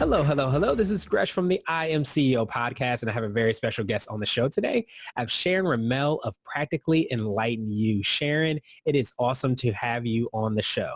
Hello, hello, hello. This is Gresh from the I Am CEO podcast, and I have a very special guest on the show today. I have Sharon Ramel of Practically Enlighten You. Sharon, it is awesome to have you on the show.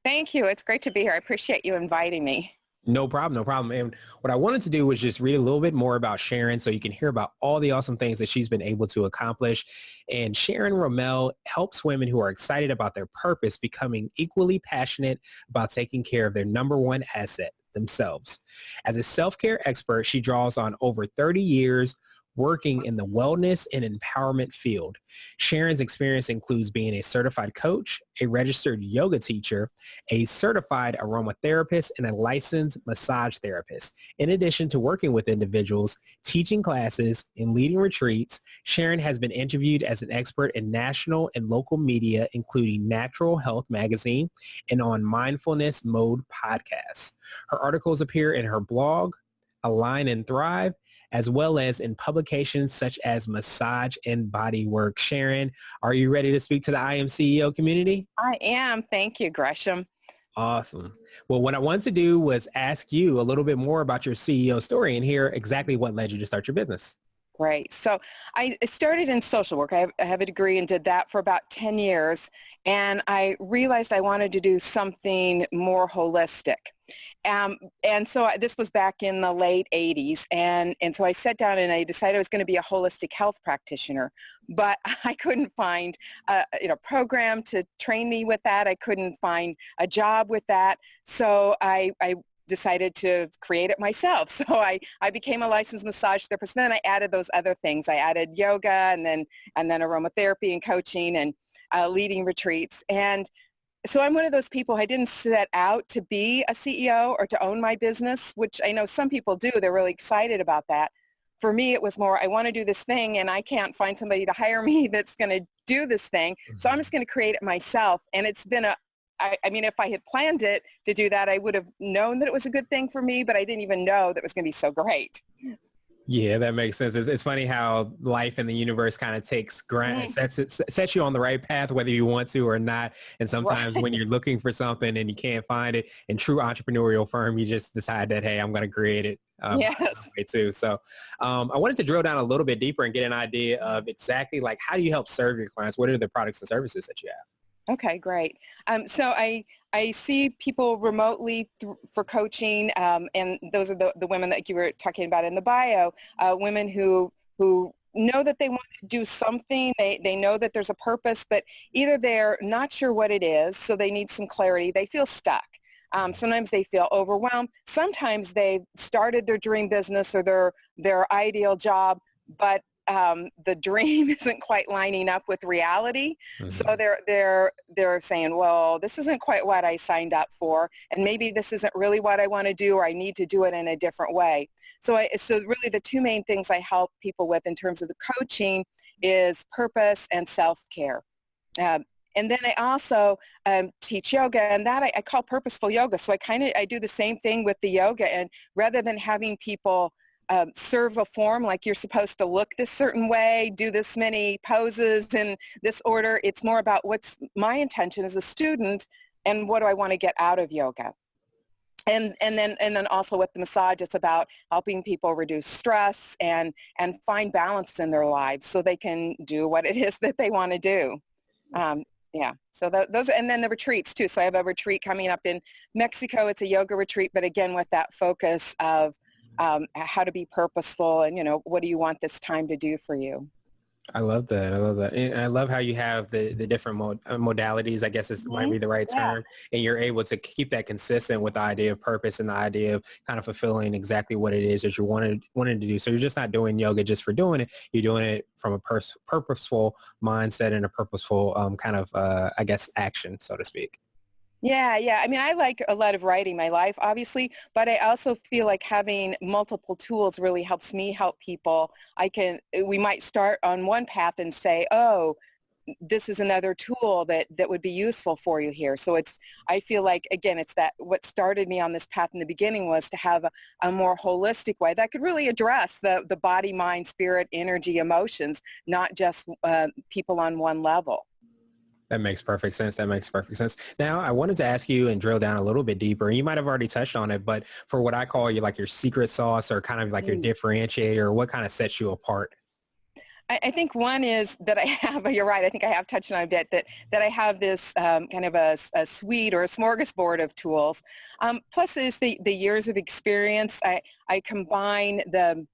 Thank you. It's great to be here. I appreciate you inviting me. No problem, no problem. And what I wanted to do was just read a little bit more about Sharon so you can hear about all the awesome things that she's been able to accomplish. And Sharon Ramel helps women who are excited about their purpose becoming equally passionate about taking care of their number one asset, themselves. As a self-care expert, she draws on over 30 years working in the wellness and empowerment field. Sharon's experience includes being a certified coach, a registered yoga teacher, a certified aromatherapist, and a licensed massage therapist. In addition to working with individuals, teaching classes, and leading retreats, Sharon has been interviewed as an expert in national and local media, including Natural Health Magazine and on Mindfulness Mode podcasts. Her articles appear in her blog, Align and Thrive, as well as in publications such as Massage and Body Work. Sharon, are you ready to speak to the I Am CEO community? I am. Thank you, Gresham. Awesome. Well, what I wanted to do was ask you a little bit more about your CEO story and hear exactly what led you to start your business. Great. So I started in social work. I have a degree and did that for about 10 years. And I realized I wanted to do something more holistic. And so this was back in the late 80s. And so I sat down and I decided I was going to be a holistic health practitioner. But I couldn't find a program to train me with that. I couldn't find a job with that. So I decided to create it myself. So I became a licensed massage therapist. Then I added those other things. I added yoga and then aromatherapy and coaching and leading retreats. And so I'm one of those people, I didn't set out to be a CEO or to own my business, which I know some people do. They're really excited about that. For me, it was more, I want to do this thing and I can't find somebody to hire me that's going to do this thing. So I'm just going to create it myself. And it's been I mean, if I had planned it to do that, I would have known that it was a good thing for me, but I didn't even know that it was going to be so great. Yeah, that makes sense. It's funny how life and the universe kind of sets you on the right path, whether you want to or not. And sometimes when you're looking for something and you can't find it, in true entrepreneurial firm, you just decide that, hey, I'm going to create it. Yes. Way too. So I wanted to drill down a little bit deeper and get an idea of exactly like how do you help serve your clients? What are the products and services that you have? Okay, great. So I see people remotely for coaching, and those are the women that you were talking about in the bio, women who know that they want to do something, they know that there's a purpose, but either they're not sure what it is, so they need some clarity, they feel stuck. Sometimes they feel overwhelmed. Sometimes they've started their dream business or their ideal job, but the dream isn't quite lining up with reality. Mm-hmm. So they're saying, well, this isn't quite what I signed up for, and maybe this isn't really what I want to do, or I need to do it in a different way. So really the two main things I help people with in terms of the coaching is purpose and self-care. And then I also teach yoga, and that I call purposeful yoga. So I do the same thing with the yoga, and rather than having people serve a form like you're supposed to look this certain way, do this many poses in this order, it's more about what's my intention as a student and what do I want to get out of yoga. And then also with the massage, it's about helping people reduce stress and find balance in their lives so they can do what it is that they want to do. Yeah, so those, and then the retreats too. So I have a retreat coming up in Mexico. It's a yoga retreat, but again, with that focus of how to be purposeful and, what do you want this time to do for you? I love that. I love that. And I love how you have the different modalities, I guess might be the right term. And you're able to keep that consistent with the idea of purpose and the idea of kind of fulfilling exactly what it is that you wanted to do. So you're just not doing yoga just for doing it. You're doing it from a purposeful mindset and a purposeful kind of, I guess, action, so to speak. Yeah. I mean, I like a lot of writing my life, obviously, but I also feel like having multiple tools really helps me help people. We might start on one path and say, oh, this is another tool that would be useful for you here. So I feel like, again, it's that what started me on this path in the beginning was to have a more holistic way that could really address the body, mind, spirit, energy, emotions, not just people on one level. That makes perfect sense. That makes perfect sense. Now, I wanted to ask you and drill down a little bit deeper. You might have already touched on it, but for what I call you, like your secret sauce or kind of like your Mm. differentiator, what kind of sets you apart? I think one is that I have, you're right, I think I have touched on a bit, that I have this kind of a suite or a smorgasbord of tools. Plus is the years of experience. I combine the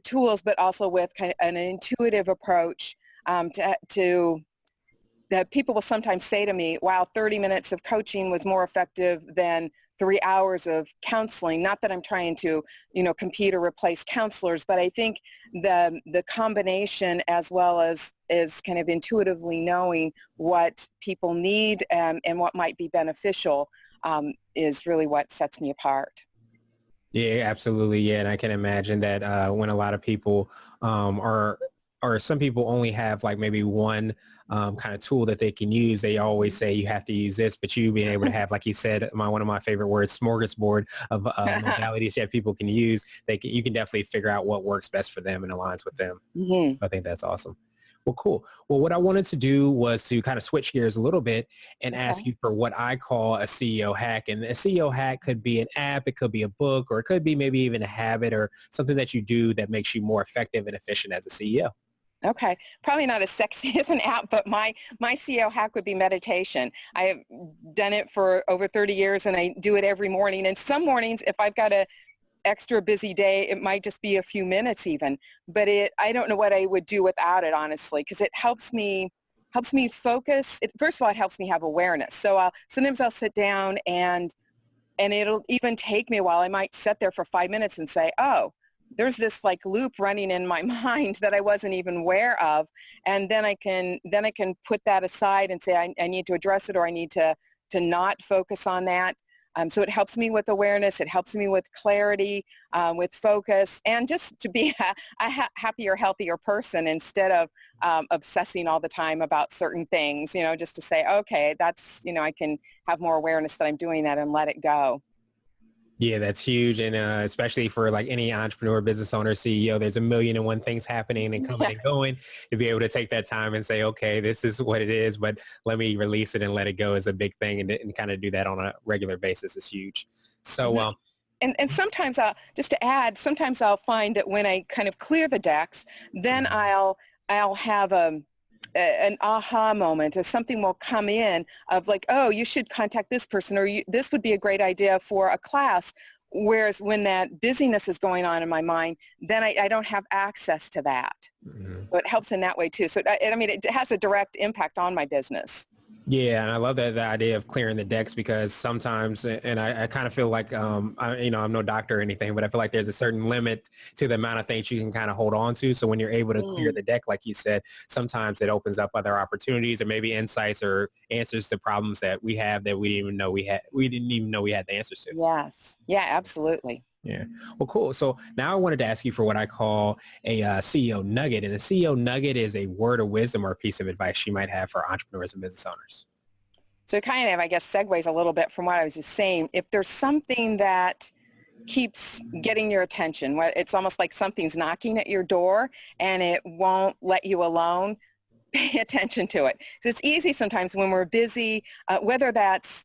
tools, but also with kind of an intuitive approach to that people will sometimes say to me, wow, 30 minutes of coaching was more effective than 3 hours of counseling. Not that I'm trying to, compete or replace counselors, but I think the combination as well as is kind of intuitively knowing what people need and what might be beneficial is really what sets me apart. Yeah, absolutely. Yeah, and I can imagine that when a lot of people are, or some people only have like maybe one kind of tool that they can use, they always say you have to use this, but you being able to have, like you said, one of my favorite words, smorgasbord of modalities that people can use, you can definitely figure out what works best for them and aligns with them. Mhm. I think that's awesome. Well, cool. Well, what I wanted to do was to kind of switch gears a little bit and ask Okay. you for what I call a CEO hack. And a CEO hack could be an app, it could be a book, or it could be maybe even a habit or something that you do that makes you more effective and efficient as a CEO. Okay, probably not as sexy as an app, but my CEO hack would be meditation. I have done it for over 30 years, and I do it every morning. And some mornings, if I've got a extra busy day, it might just be a few minutes even. But I don't know what I would do without it, honestly, because it helps me focus. First of all, it helps me have awareness. So sometimes I'll sit down and it'll even take me a while. I might sit there for 5 minutes and say, oh, there's this like loop running in my mind that I wasn't even aware of. And then I can put that aside and say, I need to address it, or I need to not focus on that. So it helps me with awareness. It helps me with clarity, with focus, and just to be a happier, healthier person instead of obsessing all the time about certain things, just to say, okay, I can have more awareness that I'm doing that and let it go. Yeah, that's huge. And especially for like any entrepreneur, business owner, CEO, there's a million and one things happening and coming Yeah. and going. To be able to take that time and say, okay, this is what it is, but let me release it and let it go is a big thing. And kind of do that on a regular basis is huge. So, Mhm. And sometimes just to add, sometimes I'll find that when I kind of clear the decks, then I'll have an aha moment, or something will come in of like, oh, you should contact this person, or this would be a great idea for a class. Whereas when that busyness is going on in my mind, then I don't have access to that. mhm. So it helps in that way too. So I mean, it has a direct impact on my business. Yeah, and I love that the idea of clearing the decks because sometimes, and I kind of feel like, I'm no doctor or anything, but I feel like there's a certain limit to the amount of things you can kind of hold on to. So when you're able to clear Mm. the deck, like you said, sometimes it opens up other opportunities or maybe insights or answers to problems that we have that we didn't even know we had the answers to. Yes. Yeah, absolutely. Yeah. Well, cool. So now I wanted to ask you for what I call a CEO nugget. And a CEO nugget is a word of wisdom or a piece of advice you might have for entrepreneurs and business owners. So it kind of, I guess, segues a little bit from what I was just saying. If there's something that keeps getting your attention, it's almost like something's knocking at your door and it won't let you alone, pay attention to it. So it's easy sometimes when we're busy, whether that's,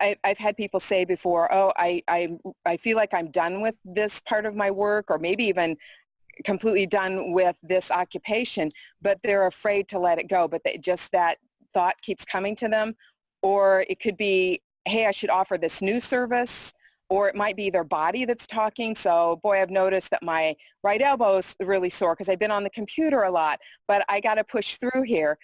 I've had people say before, oh, I feel like I'm done with this part of my work, or maybe even completely done with this occupation, but they're afraid to let it go. But just that thought keeps coming to them. Or it could be, hey, I should offer this new service. Or it might be their body that's talking. So, boy, I've noticed that my right elbow is really sore because I've been on the computer a lot, but I got to push through here.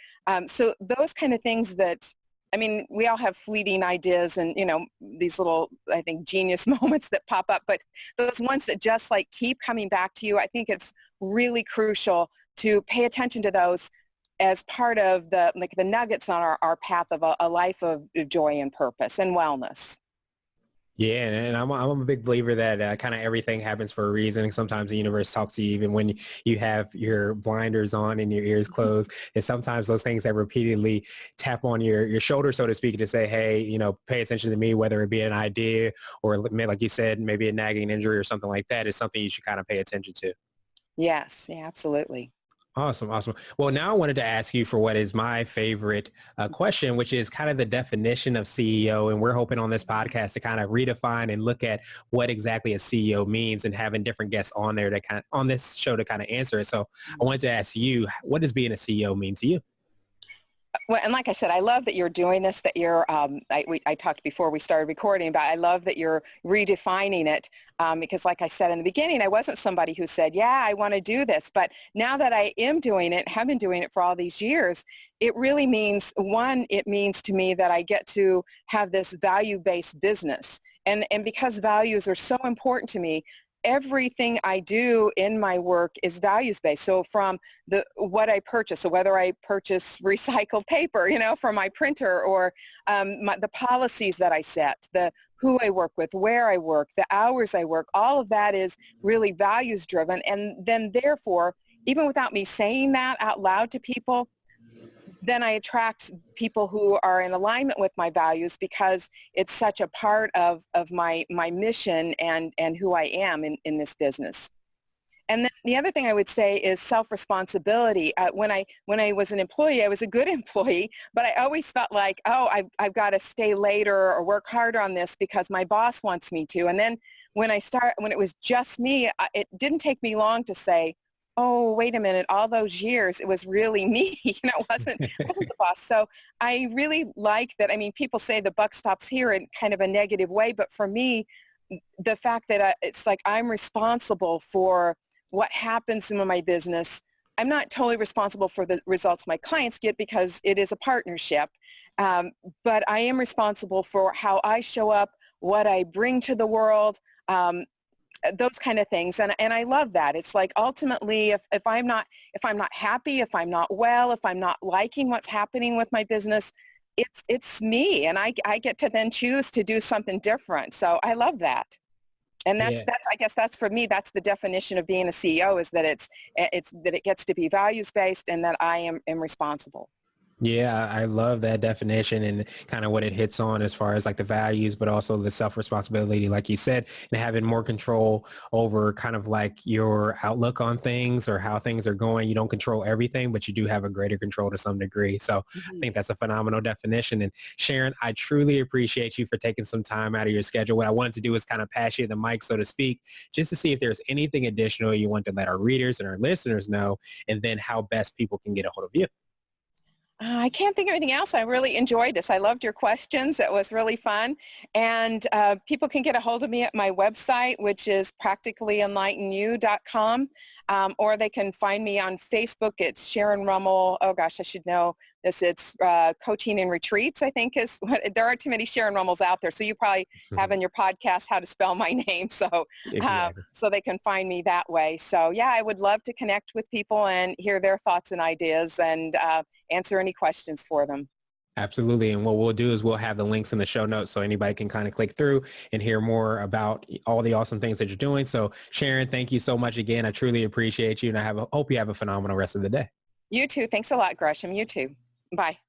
So those kind of things that, I mean, we all have fleeting ideas and, these little, I think, genius moments that pop up, but those ones that just like keep coming back to you, I think it's really crucial to pay attention to those as part of the nuggets on our path of a life of joy and purpose and wellness. Yeah, and I'm a big believer that kind of everything happens for a reason. And sometimes the universe talks to you even when you have your blinders on and your ears closed. And sometimes those things that repeatedly tap on your shoulder, so to speak, to say, hey, pay attention to me, whether it be an idea or like you said, maybe a nagging injury or something like that is something you should kind of pay attention to. Yes, yeah, absolutely. Awesome. Awesome. Well, now I wanted to ask you for what is my favorite question, which is kind of the definition of CEO. And we're hoping on this podcast to kind of redefine and look at what exactly a CEO means and having different guests on there to on this show to kind of answer it. So I wanted to ask you, what does being a CEO mean to you? Well, and like I said, I love that you're doing this, that you're, I talked before we started recording about, I love that you're redefining it because like I said in the beginning, I wasn't somebody who said, yeah, I want to do this. But now that I am doing it, have been doing it for all these years, it really means, one, it means to me that I get to have this value-based business. And because values are so important to me, everything I do in my work is values-based. So from what I purchase, so whether I purchase recycled paper, for my printer, or the policies that I set, the who I work with, where I work, the hours I work, all of that is really values-driven. And then therefore, even without me saying that out loud to people, then I attract people who are in alignment with my values because it's such a part of my mission and who I am in this business. And then the other thing I would say is self-responsibility. When I was an employee, I was a good employee, but I always felt like, oh, I've got to stay later or work harder on this because my boss wants me to. And then when it was just me, it didn't take me long to say, oh, wait a minute, all those years, it was really me, it wasn't the boss. So I really like that. I mean, people say the buck stops here in kind of a negative way, but for me, the fact that it's like I'm responsible for what happens in my business. I'm not totally responsible for the results my clients get because it is a partnership, but I am responsible for how I show up, what I bring to the world, those kind of things. And I love that. It's like ultimately if I'm not happy, if I'm not well, if I'm not liking what's happening with my business, it's me. And I get to then choose to do something different. So I love that. And that's I guess that's for me, that's the definition of being a CEO is that it's that it gets to be values based and that I am responsible. Yeah, I love that definition and kind of what it hits on as far as like the values, but also the self-responsibility, like you said, and having more control over kind of like your outlook on things or how things are going. You don't control everything, but you do have a greater control to some degree. So I think that's a phenomenal definition. And Sharon, I truly appreciate you for taking some time out of your schedule. What I wanted to do is kind of pass you the mic, so to speak, just to see if there's anything additional you want to let our readers and our listeners know, and then how best people can get a hold of you. I can't think of anything else. I really enjoyed this. I loved your questions. It was really fun. And people can get a hold of me at my website, which is practicallyenlightenyou.com. Or they can find me on Facebook. It's Sharon Rummel. Oh gosh, I should know this. It's Coaching and Retreats, I think is what, there aren't too many Sharon Rummels out there. So you probably have in your podcast how to spell my name. So, Exactly. so they can find me that way. So yeah, I would love to connect with people and hear their thoughts and ideas and answer any questions for them. Absolutely. And what we'll do is we'll have the links in the show notes so anybody can kind of click through and hear more about all the awesome things that you're doing. So Sharon, thank you so much again. I truly appreciate you and hope you have a phenomenal rest of the day. You too. Thanks a lot, Gresham. You too. Bye.